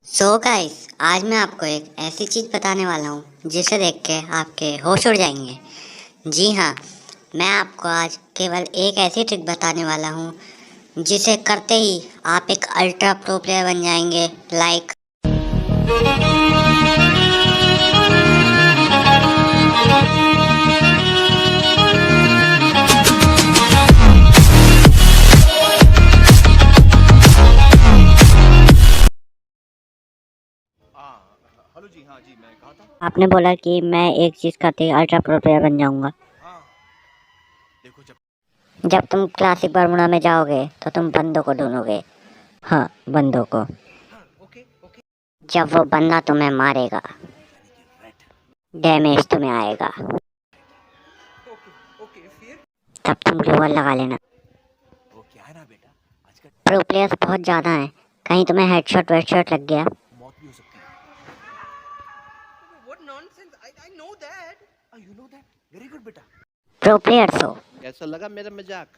So guys, आज मैं आपको एक ऐसी चीज़ बताने वाला हूँ जिसे देख के आपके होश उड़ जाएंगे। जी हाँ, मैं आपको आज केवल एक ऐसी ट्रिक बताने वाला हूँ जिसे करते ही आप एक अल्ट्रा प्रो प्लेयर बन जाएंगे। लाइक हेलो जी। हाँ जी, मैं कहा था। आपने बोला कि मैं एक चीज़ करते ही अल्ट्रा प्रो प्लेयर बन जाऊँगा। हाँ, देखो जब तुम क्लासिक बरमुडा में जाओगे तो तुम बंदों को ढूंढोगे। हाँ, बंदों को। हाँ, ओके ओके। जब वो बंदा तुम्हें मारेगा, यानी कि रेड। डैमेज तुम्हें आएगा, ओके ओके, फिर तब तुम ग्लोवल लगा लेना। वो क्या है ना बेटा, आजकल प्रो प्लेयर्स बहुत ज़्यादा हैं, कहीं तुम्हें हेडशॉट वेडशॉट लग गया। मौत भी हो सकती है। What nonsense, I know that. You know that, very good बेटा। प्रो प्लेयर्स हो। कैसा लगा मेरा मजाक?